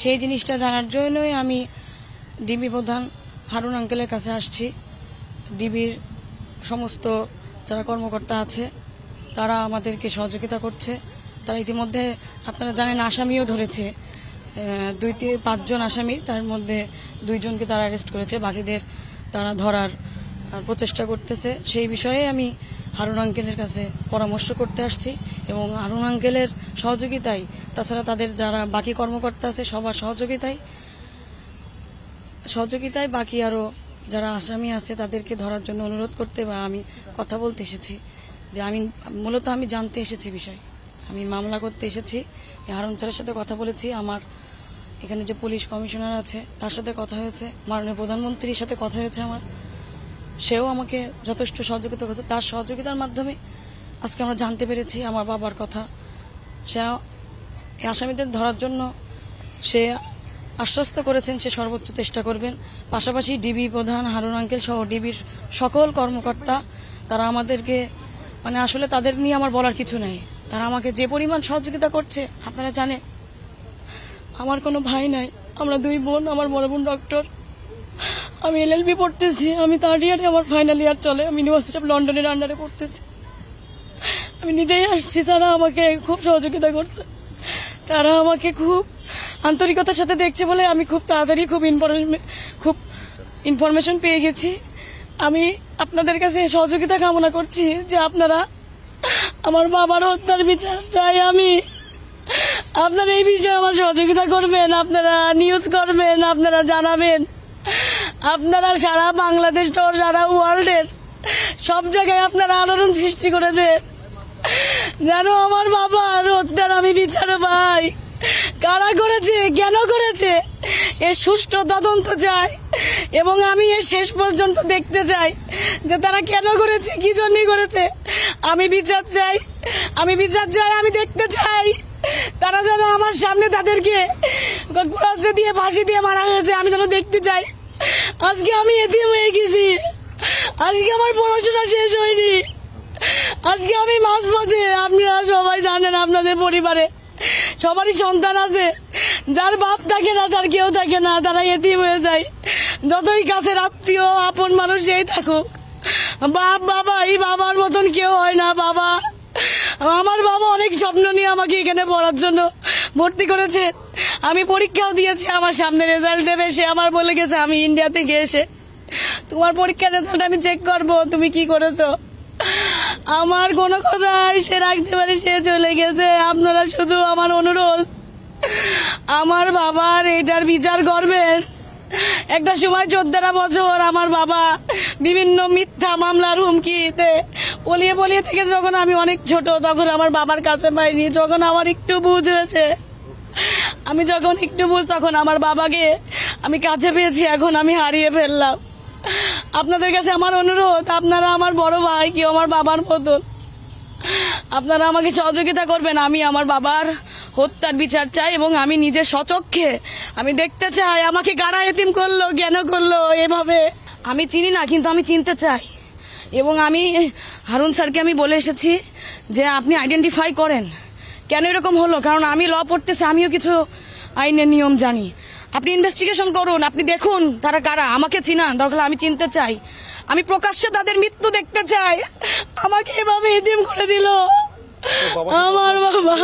সেই জিনিসটা জানার জন্যই আমি ডিবি প্রধান হারুন আঙ্কেলের কাছে আসছি। ডিবির সমস্ত যারা কর্মকর্তা আছে তারা আমাদেরকে সহযোগিতা করছে। তারা ইতিমধ্যে আপনারা জানেন আসামিও ধরেছে, 5 জন আসামি, তার মধ্যে 2 জনকে তারা অ্যারেস্ট করেছে, বাকিদের তারা ধরার প্রচেষ্টা করতেছে। সেই বিষয়ে আমি হারুন আঙ্কেলের কাছে পরামর্শ করতে আসছি এবং হারুন আঙ্কেলের সহযোগিতায়, তাছাড়া তাদের যারা বাকি কর্মকর্তা আছে সবার সহযোগিতায় বাকি আরো যারা আসামি আছে তাদেরকে ধরার জন্য অনুরোধ করতে বা আমি কথা বলতে এসেছি। যে মূলত আমি জানতে এসেছি বিষয়, আমি মামলা করতে এসেছি। হারুন স্যারের সাথে কথা বলেছি, আমার এখানে যে পুলিশ কমিশনার আছে তার সাথে কথা হয়েছে, মাননীয় প্রধানমন্ত্রীর সাথে কথা হয়েছে আমার, সেও আমাকে যথেষ্ট সহযোগিতা করেছে। তার সহযোগিতার মাধ্যমে আজকে আমরা জানতে পেরেছি আমার বাবার কথা। সে আসামিদের ধরার জন্য সে আশ্বস্ত করেছেন সে সর্বোচ্চ চেষ্টা করবেন। পাশাপাশি ডিবি প্রধান হারুন আঙ্কেল সহ ডিবির সকল কর্মকর্তা তারা আমাদেরকে আসলে তাদের নিয়ে আমার বলার কিছু নাই। তারা আমাকে যে পরিমাণ সহযোগিতা করছে আপনারা জানেন। আমার কোনো ভাই নাই, আমরা 2 বোন, আমার বড় বোন ডক্টর, আমি LLB পড়তেছি, আমি 3rd ইয়ারে, আমার ফাইনাল ইয়ার চলে, আমি ইউনিভার্সিটি অফ লন্ডনের আন্ডারে পড়তেছি। আমি নিজেই আসছি, তারা আমাকে খুব সহযোগিতা করছে, তারা আমাকে খুব আন্তরিকতার সাথে দেখছে বলে আমি খুব তাড়াতাড়ি খুব ইনফরমেশন পেয়ে গেছি। আমি আপনাদের কাছে সহযোগিতা কামনা করছি যে আপনারা আমার বাবার হত্যার বিচার চাই আমি, আপনারা এই বিষয়ে আমার সহযোগিতা করবেন, আপনারা নিউজ করবেন, আপনারা জানাবেন, আপনারা সারা বাংলাদেশ সহ সারা ওয়ার্ল্ডের সব জায়গায় আপনারা আলোড়ন সৃষ্টি করে দেন যেন আমার বাবার হত্যার আমি বিচার পাই। কারা করেছে, কেন করেছে, এর সুষ্ঠু তদন্ত চাই এবং আমি এর শেষ পর্যন্ত দেখতে চাই যে তারা কেন করেছে, কি জন্য করেছে। আমি বিচার চাই, আমি দেখতে চাই। তারা যেন আমার সামনে তাদেরকে কুড়াচ্ছে দিয়ে ফাঁসি দিয়ে মারা হয়েছে আমি যেন দেখতে চাই। আজকে আমি এতিম হয়ে গেছি, আজকে আমার পড়াশোনা শেষ হয়নি, আজকে আমি মাঝপথে। আপনারা সবাই জানেন আপনাদের পরিবারে সবারই সন্তান আছে, যার বাপ থাকে না, তার কেউ থাকে না, তারা এতিম হয়ে যায়। যতই কাছের আত্মীয় আপন মানুষ যেই থাকুক, বাবা এই বাবার মতন কেউ হয় না। আমার বাবা অনেক স্বপ্ন নিয়ে আমাকে এখানে পড়ার জন্য ভর্তি করেছে। আমি পরীক্ষাও দিয়েছি, আমার সামনে রেজাল্ট দেবে, সে আমার বলে গেছে আমি ইন্ডিয়া থেকে এসে তোমার পরীক্ষার রেজাল্ট আমি চেক করবো, তুমি কি করেছো। আমার কোনো কথাই সে রাখতে পারে, সে চলে গেছে। আপনারা শুধু আমার অনুরোধ, আমার বাবার এটার বিচার করবেন। একটা সময় 14 বছর আমার বাবা বিভিন্ন মিথ্যা মামলার হুমকিতে পলিয়ে থেকে যখন আমি অনেক ছোট তখন আমার বাবার কাছে পাইনি। যখন আমার একটু বুঝ হয়েছে, আমি যখন একটু বুঝ তখন আমার বাবাকে আমি কাছে পেয়েছি, এখন আমি হারিয়ে ফেললাম। আপনাদের কাছে আমার অনুরোধ, আপনারা আমার বড় ভাই, কেউ আমার বাবার মতন, আপনারা আমাকে সহযোগিতা করবেন। আমি আমার বাবার হত্যার বিচার চাই এবং আমি নিজে স্বচক্ষে আমি দেখতে চাই আমাকে কারা এতিম করলো, কেন করলো এভাবে। আমি চিনি না, কিন্তু আমি চিনতে চাই। এবং আমি হারুন স্যারকে আমি বলে এসেছি যে আপনি আইডেন্টিফাই করেন কেন এরকম হলো, কারণ আমি ল পড়তেছি, আমিও কিছু আইনের নিয়ম জানি। আপনি ইনভেস্টিগেশন করুন, আপনি দেখুন তারা কারা, আমাকে চিনান, দরকার আমি চিনতে চাই, আমি প্রকাশ্যে তাদের মৃত্যু দেখতে চাই। আমাকে এভাবে এতিম করে দিল আমার বাবা।